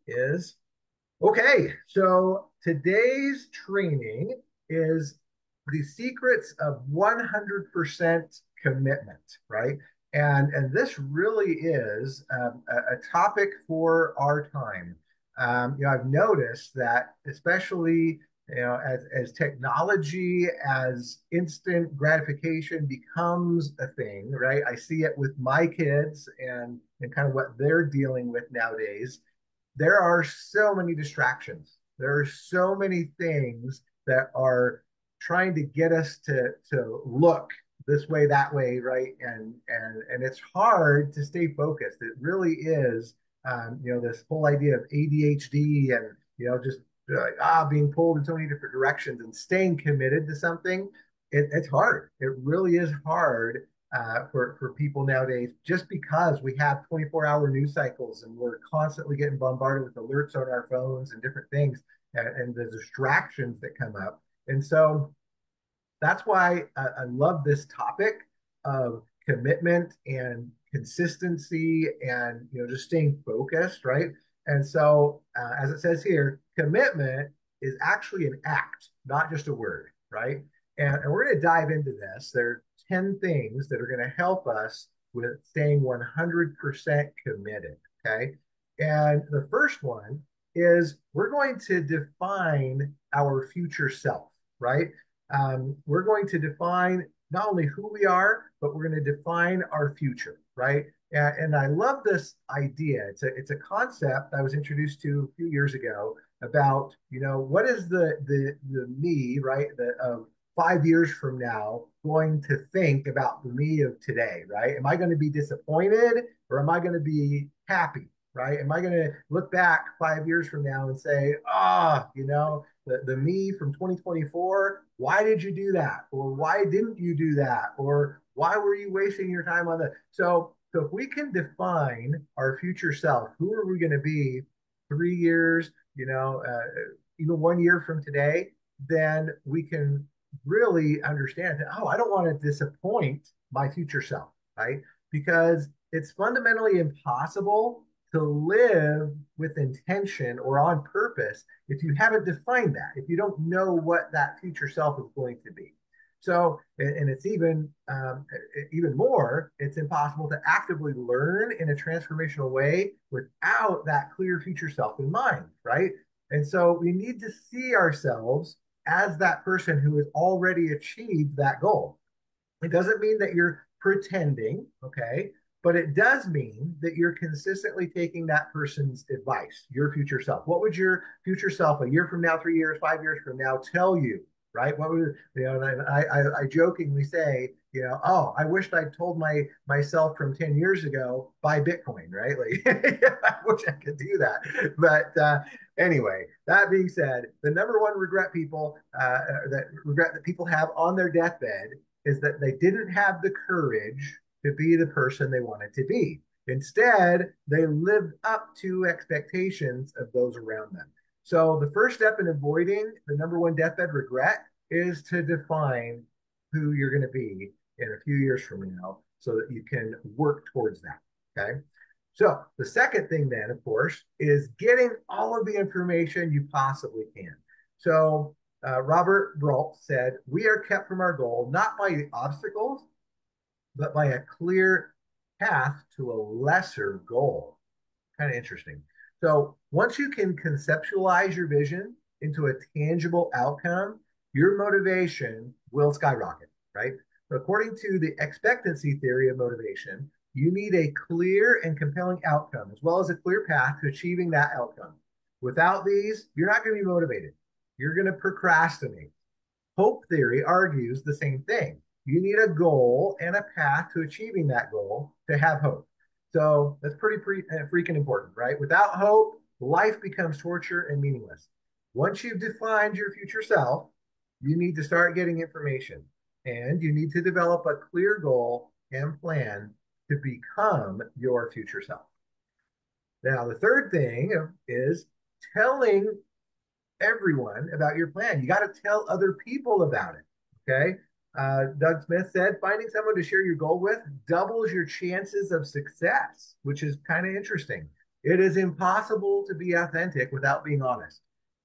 Is okay. So today's training is the secrets of 100% commitment, right? And this really is a topic for our time. I've noticed that, especially as technology, as instant gratification becomes a thing, right? I see it with my kids and kind of what they're dealing with nowadays. There are so many distractions. There are so many things that are trying to get us to look this way, that way, right? And it's hard to stay focused. It really is. This whole idea of ADHD and just like being pulled in so many different directions and staying committed to something. It's hard. It really is hard for people nowadays, just because we have 24-hour news cycles and we're constantly getting bombarded with alerts on our phones and different things, and the distractions that come up. And so that's why I love this topic of commitment and consistency and just staying focused, right? And so, as it says here, commitment is actually an act, not just a word, right? And we're going to dive into this. There are 10 things that are going to help us with staying 100% committed, okay? And the first one is we're going to define our future self, right? We're going to define not only who we are, but we're going to define our future, right? And I love this idea. It's a concept I was introduced to a few years ago about what is the me, right, of 5 years from now going to think about the me of today, right? Am I going to be disappointed or am I going to be happy? Right? Am I going to look back 5 years from now and say, the me from 2024, why did you do that? Or why didn't you do that? Or why were you wasting your time on that? So if we can define our future self, who are we going to be 3 years, even 1 year from today, then we can really understand that, oh, I don't want to disappoint my future self, right? Because it's fundamentally impossible to live with intention or on purpose if you haven't defined that, if you don't know what that future self is going to be. So, and it's even more, it's impossible to actively learn in a transformational way without that clear future self in mind, right? And so we need to see ourselves as that person who has already achieved that goal. It doesn't mean that you're pretending, okay? But it does mean that you're consistently taking that person's advice, your future self. What would your future self a year from now, 3 years, 5 years from now tell you, right? What would I jokingly say, oh, I wished I'd told myself from 10 years ago buy Bitcoin, right? Like I wish I could do that. But anyway, that being said, the number one regret that people have on their deathbed is that they didn't have the courage to be the person they wanted to be. Instead, they lived up to expectations of those around them. So the first step in avoiding the number one deathbed regret is to define who you're going to be in a few years from now so that you can work towards that. Okay. So the second thing then, of course, is getting all of the information you possibly can. So Robert Brault said, "We are kept from our goal not by obstacles, but by a clear path to a lesser goal." Kind of interesting. So once you can conceptualize your vision into a tangible outcome, your motivation will skyrocket, right? So according to the expectancy theory of motivation, you need a clear and compelling outcome, as well as a clear path to achieving that outcome. Without these, you're not going to be motivated. You're going to procrastinate. Hope theory argues the same thing. You need a goal and a path to achieving that goal to have hope. So that's pretty freaking important, right? Without hope, life becomes torture and meaningless. Once you've defined your future self, you need to start getting information and you need to develop a clear goal and plan to become your future self. Now, the third thing is telling everyone about your plan. You got to tell other people about it. Okay. Doug Smith said, finding someone to share your goal with doubles your chances of success, which is kind of interesting. It is impossible to be authentic without being honest.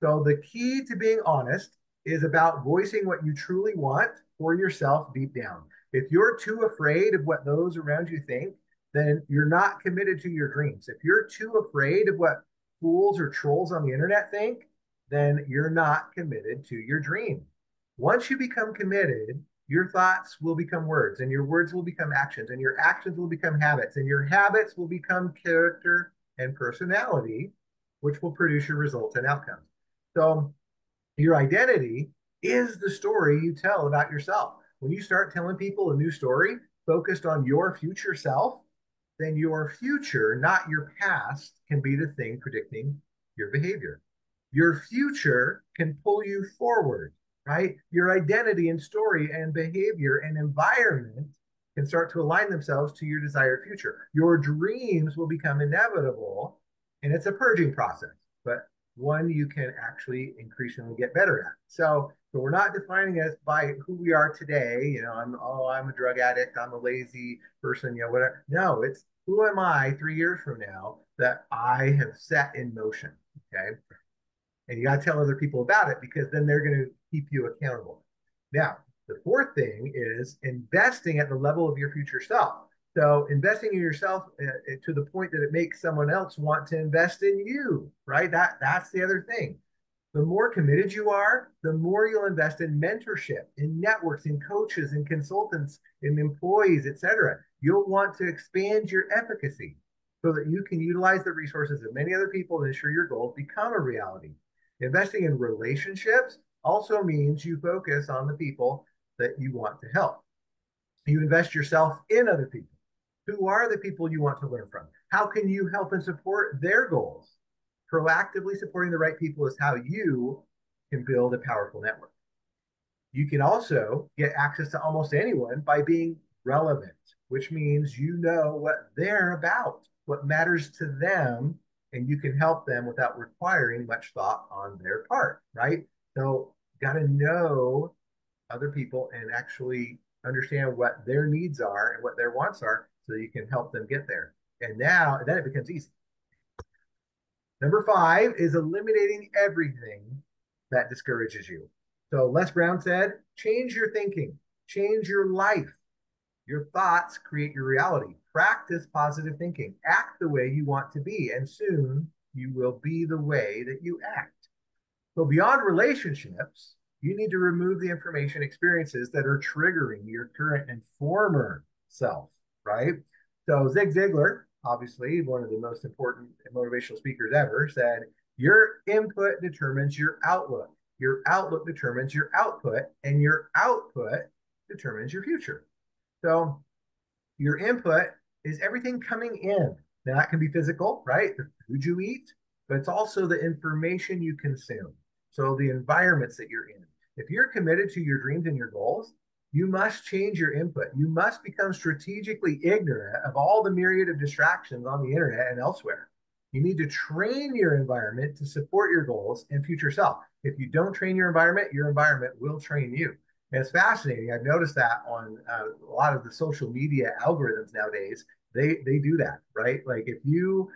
So the key to being honest is about voicing what you truly want for yourself deep down. If you're too afraid of what those around you think, then you're not committed to your dreams. If you're too afraid of what fools or trolls on the internet think, then you're not committed to your dream. Once you become committed, your thoughts will become words, and your words will become actions, and your actions will become habits, and your habits will become character and personality, which will produce your results and outcomes. So, your identity is the story you tell about yourself. When you start telling people a new story focused on your future self, then your future, not your past, can be the thing predicting your behavior. Your future can pull you forward, right? Your identity and story and behavior and environment can start to align themselves to your desired future. Your dreams will become inevitable, and it's a purging process, but one you can actually increasingly get better at. So we're not defining us by who we are today. I'm a drug addict, I'm a lazy person, whatever. No, it's who am I 3 years from now that I have set in motion. Okay. And you got to tell other people about it because then they're going to keep you accountable. Now, the fourth thing is investing at the level of your future self. So investing in yourself to the point that it makes someone else want to invest in you, right? That's the other thing. The more committed you are, the more you'll invest in mentorship, in networks, in coaches, in consultants, in employees, etc. You'll want to expand your efficacy so that you can utilize the resources of many other people to ensure your goals become a reality. Investing in relationships also means you focus on the people that you want to help. You invest yourself in other people. Who are the people you want to learn from? How can you help and support their goals? Proactively supporting the right people is how you can build a powerful network. You can also get access to almost anyone by being relevant, which means you know what they're about, what matters to them, and you can help them without requiring much thought on their part, right? So, got to know other people and actually understand what their needs are and what their wants are so you can help them get there. And now, then it becomes easy. Number five is eliminating everything that discourages you. So Les Brown said, change your thinking, change your life. Your thoughts create your reality. Practice positive thinking. Act the way you want to be, and soon you will be the way that you act. So beyond relationships, you need to remove the information experiences that are triggering your current and former self, right? So Zig Ziglar, obviously one of the most important motivational speakers ever, said, your input determines your outlook. Your outlook determines your output, and your output determines your future. So your input is everything coming in. Now that can be physical, right? The food you eat, but it's also the information you consume. So the environments that you're in. If you're committed to your dreams and your goals, you must change your input. You must become strategically ignorant of all the myriad of distractions on the internet and elsewhere. You need to train your environment to support your goals and future self. If you don't train your environment will train you. And it's fascinating. I've noticed that on a lot of the social media algorithms nowadays. They do that, right? Like if you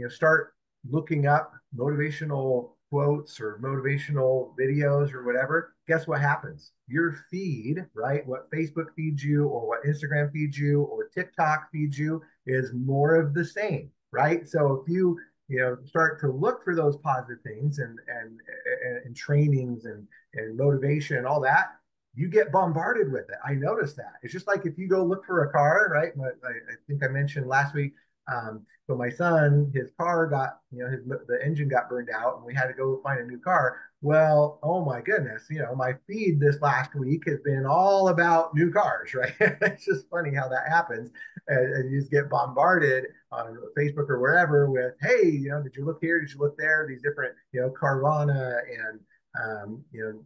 start looking up motivational quotes or motivational videos or whatever, guess what happens? Your feed, right? What Facebook feeds you or what Instagram feeds you or TikTok feeds you is more of the same, right? So if you start to look for those positive things and trainings and motivation and all that, you get bombarded with it. I noticed that. It's just like if you go look for a car, right? I think I mentioned last week. So my son, his car got, the engine got burned out, and we had to go find a new car. Well, oh my goodness, my feed this last week has been all about new cars, right? It's just funny how that happens, and you just get bombarded on Facebook or wherever with, hey, did you look here? Did you look there? These different, Carvana and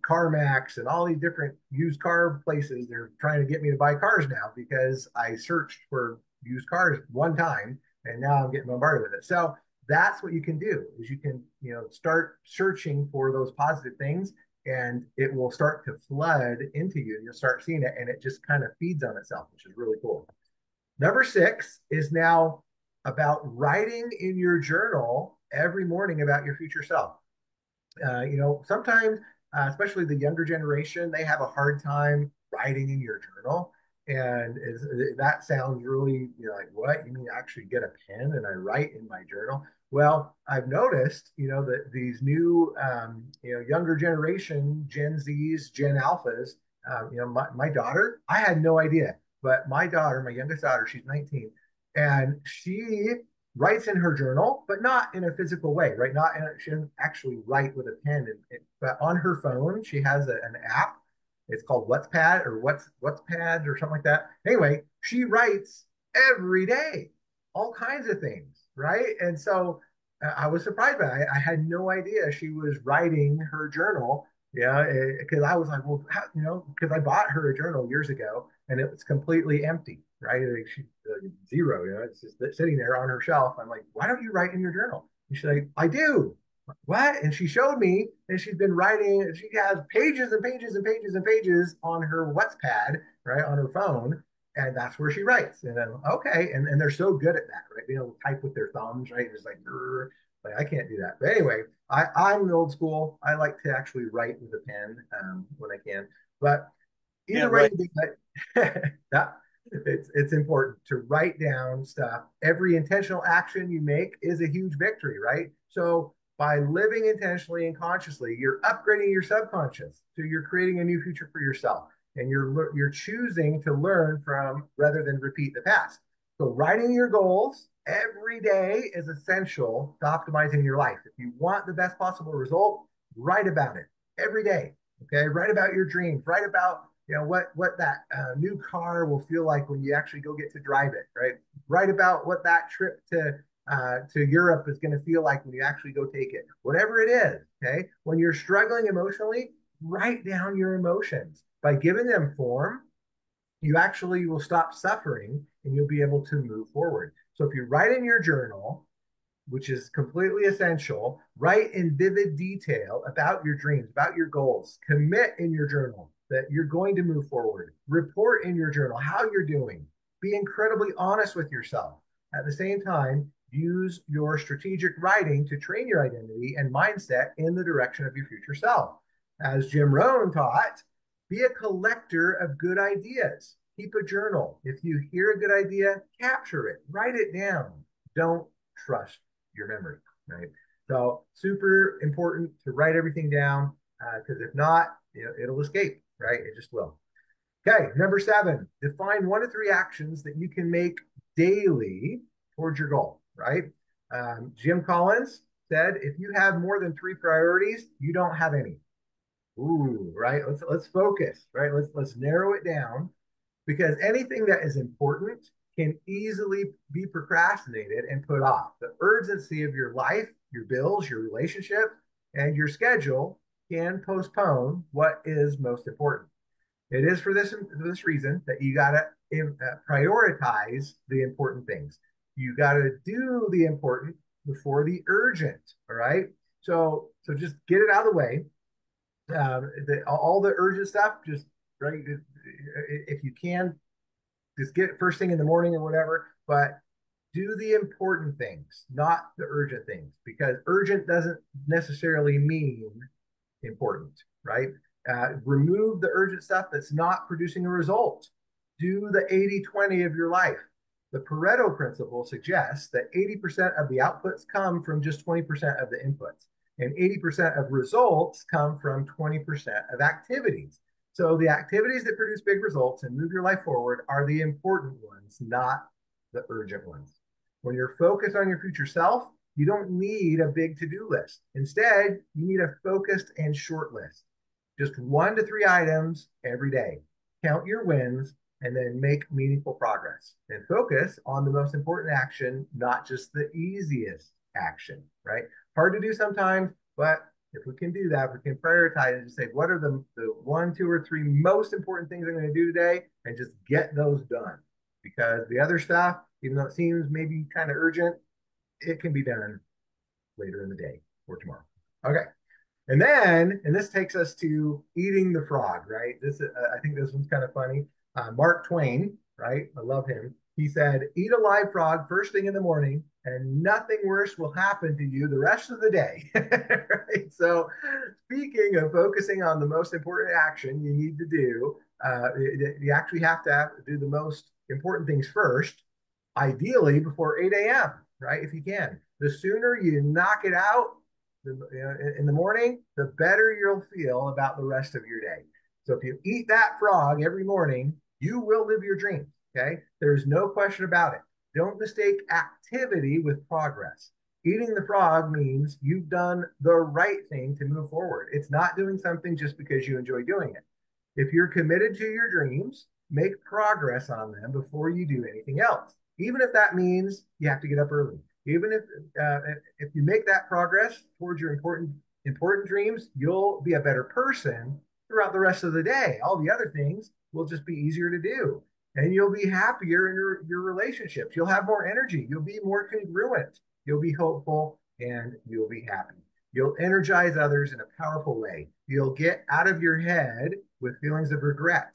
CarMax and all these different used car places. They're trying to get me to buy cars now because I searched for used cars one time and now I'm getting bombarded with it. So that's what you can do is you can, start searching for those positive things and it will start to flood into you. You'll start seeing it and it just kind of feeds on itself, which is really cool. Number six is now about writing in your journal every morning about your future self. Sometimes, especially the younger generation, they have a hard time writing in your journal. And that sounds really, like, what? You mean actually get a pen and I write in my journal? Well, I've noticed, that these new, younger generation, Gen Zs, Gen Alphas, my daughter, I had no idea, but my daughter, my youngest daughter, she's 19, and she writes in her journal, but not in a physical way, right? Not in a, she doesn't actually write with a pen, but on her phone she has an app. It's called WhatsPad or WhatsPad or something like that. Anyway, she writes every day, all kinds of things, right? And so I was surprised by it. I had no idea she was writing her journal. Yeah, because I was like, well, how, because I bought her a journal years ago and it was completely empty, right? Like zero, it's just sitting there on her shelf. I'm like, why don't you write in your journal? And she's like, I do. What? And she showed me, and she's been writing. She has pages and pages and pages and pages on her WhatsPad, right, on her phone, and that's where she writes. And then okay, and they're so good at that, right? Being able to type with their thumbs, right? Just like I can't do that. But anyway, I'm old school. I like to actually write with a pen when I can. But Yeah, either way, right. that it's important to write down stuff. Every intentional action you make is a huge victory, right? So by living intentionally and consciously, you're upgrading your subconscious. So you're creating a new future for yourself, and you're choosing to learn from rather than repeat the past. So writing your goals every day is essential to optimizing your life. If you want the best possible result, write about it every day. Okay, write about your dreams. Write about what that new car will feel like when you actually go get to drive it. Right. Write about what that trip to Europe is going to feel like when you actually go take it. Whatever it is. Okay. When you're struggling emotionally, write down your emotions. By giving them form, you actually will stop suffering and you'll be able to move forward. So if you write in your journal, which is completely essential, write in vivid detail about your dreams, about your goals. Commit in your journal that you're going to move forward. Report in your journal how you're doing. Be incredibly honest with yourself. At the same time, use your strategic writing to train your identity and mindset in the direction of your future self. As Jim Rohn taught, be a collector of good ideas. Keep a journal. If you hear a good idea, capture it, write it down. Don't trust your memory, right? So super important to write everything down because if not, it'll escape, right? It just will. Okay, number 7, define 1 to 3 actions that you can make daily towards your goal, right? Jim Collins said, if you have more than 3 priorities, you don't have any. Ooh, right? Let's focus, right? Let's narrow it down because anything that is important can easily be procrastinated and put off. The urgency of your life, your bills, your relationship, and your schedule can postpone what is most important. It is for this reason that you got to prioritize the important things. You got to do the important before the urgent. All right. So just get it out of the way. All the urgent stuff, just right. If you can, just get it first thing in the morning or whatever, but do the important things, not the urgent things, because urgent doesn't necessarily mean important, right? Remove the urgent stuff that's not producing a result. Do the 80-20 of your life. The Pareto principle suggests that 80% of the outputs come from just 20% of the inputs, and 80% of results come from 20% of activities. So the activities that produce big results and move your life forward are the important ones, not the urgent ones. When you're focused on your future self, you don't need a big to-do list. Instead, you need a focused and short list. Just 1 to 3 items every day. Count your wins and then make meaningful progress. And focus on the most important action, not just the easiest action, right? Hard to do sometimes, but if we can do that, we can prioritize and say, what are the 1, 2, or 3 most important things I'm going to do today? And just get those done. Because the other stuff, even though it seems maybe kind of urgent, it can be done later in the day or tomorrow. Okay. And this takes us to eating the frog, right? I think this one's kind of funny. Mark Twain, right? I love him. He said, eat a live frog first thing in the morning, and nothing worse will happen to you the rest of the day. Right? So, speaking of focusing on the most important action you need to do, you actually have to do the most important things first, ideally before 8 a.m., right? If you can. The sooner you knock it out in the morning, the better you'll feel about the rest of your day. So if you eat that frog every morning, you will live your dreams. Okay. There's no question about it. Don't mistake activity with progress. Eating the frog means you've done the right thing to move forward. It's not doing something just because you enjoy doing it. If you're committed to your dreams, make progress on them before you do anything else. Even if that means you have to get up early. Even if you make that progress towards your important dreams, you'll be a better person throughout the rest of the day. All the other things will just be easier to do. And you'll be happier in your relationships. You'll have more energy. You'll be more congruent. You'll be hopeful and you'll be happy. You'll energize others in a powerful way. You'll get out of your head with feelings of regret.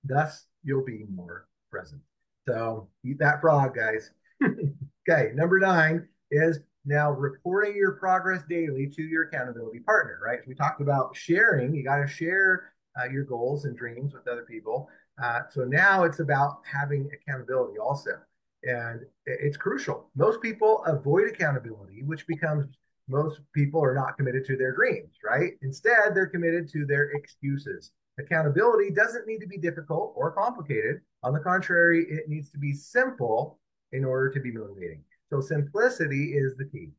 Thus, you'll be more present. So eat that frog, guys. Okay, number 9 is now reporting your progress daily to your accountability partner, right? So we talked about sharing. You got to share your goals and dreams with other people. So now it's about having accountability also. And it's crucial. Most people avoid accountability, which becomes most people are not committed to their dreams, right? Instead, they're committed to their excuses. Accountability doesn't need to be difficult or complicated. On the contrary, it needs to be simple in order to be motivating. So simplicity is the key.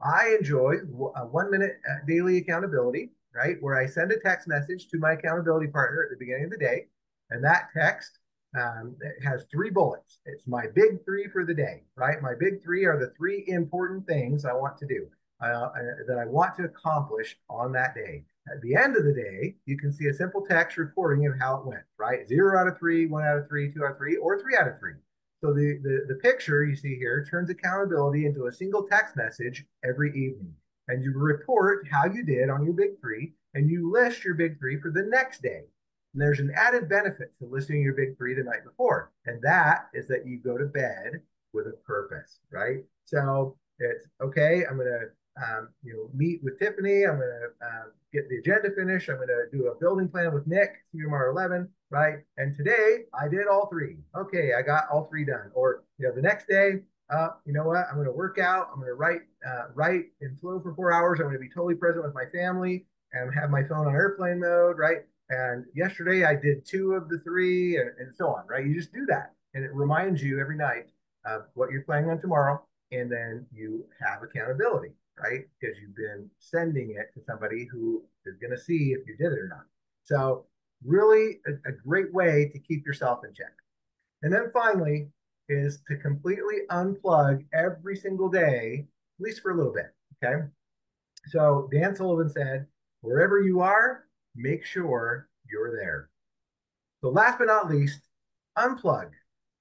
I enjoy a 1 minute daily accountability, right? Where I send a text message to my accountability partner at the beginning of the day. And that text has 3 bullets. It's my big 3 for the day, right? My big 3 are the 3 important things I want to do, that I want to accomplish on that day. At the end of the day, you can see a simple text reporting of how it went, right? 0 out of 3, 1 out of 3, 2 out of 3, or 3 out of 3. So the picture you see here turns accountability into a single text message every evening. And you report how you did on your big 3, and you list your big 3 for the next day. And there's an added benefit to listing your big 3 the night before, and that is that you go to bed with a purpose, right? So it's okay. I'm going to meet with Tiffany. I'm going to get the agenda finished. I'm going to do a building plan with Nick, tomorrow 11, right? And today I did all 3. Okay, I got all 3 done. Or the next day, you know what? I'm going to work out. I'm going to write and flow for 4 hours. I'm going to be totally present with my family and have my phone on airplane mode, right? And yesterday I did 2 of the 3, and so on, right? You just do that, and it reminds you every night of what you're planning on tomorrow, and then you have accountability, right? Because you've been sending it to somebody who is going to see if you did it or not. So really a great way to keep yourself in check. And then finally is to completely unplug every single day, at least for a little bit. Okay. So Dan Sullivan said, wherever you are, make sure you're there. So last but not least, unplug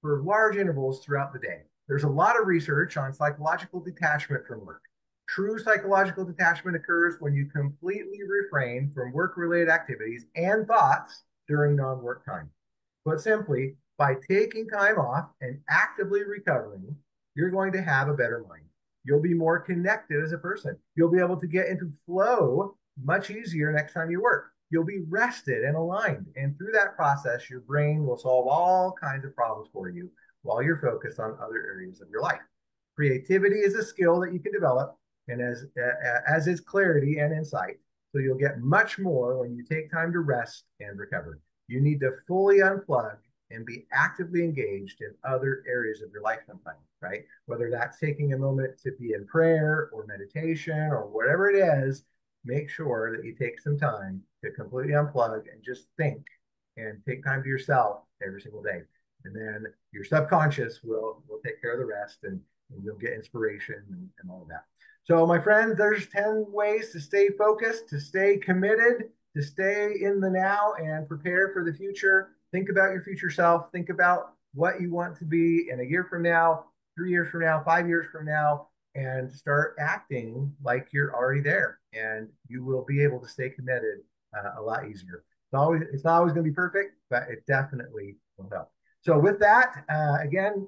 for large intervals throughout the day. There's a lot of research on psychological detachment from work. True psychological detachment occurs when you completely refrain from work-related activities and thoughts during non-work time. Put simply, by taking time off and actively recovering, you're going to have a better mind. You'll be more connected as a person. You'll be able to get into flow much easier next time you work. You'll be rested and aligned. And through that process, your brain will solve all kinds of problems for you while you're focused on other areas of your life. Creativity is a skill that you can develop, and as is clarity and insight. So you'll get much more when you take time to rest and recover. You need to fully unplug and be actively engaged in other areas of your life sometimes, right? Whether that's taking a moment to be in prayer or meditation or whatever it is, make sure that you take some time to completely unplug and just think and take time to yourself every single day. And then your subconscious will take care of the rest, and you'll get inspiration and all of that. So, my friends, there's 10 ways to stay focused, to stay committed, to stay in the now and prepare for the future. Think about your future self. Think about what you want to be in a year from now, 3 years from now, 5 years from now, and start acting like you're already there. And you will be able to stay committed a lot easier. It's not always going to be perfect, but it definitely will help. So with that, again,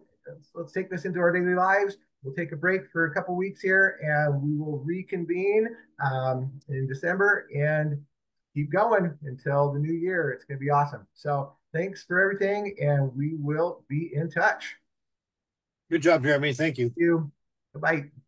let's take this into our daily lives. We'll take a break for a couple weeks here, and we will reconvene in December and keep going until the new year. It's going to be awesome. So thanks for everything, and we will be in touch. Good job, Jeremy. Thank you. Thank you. Bye-bye.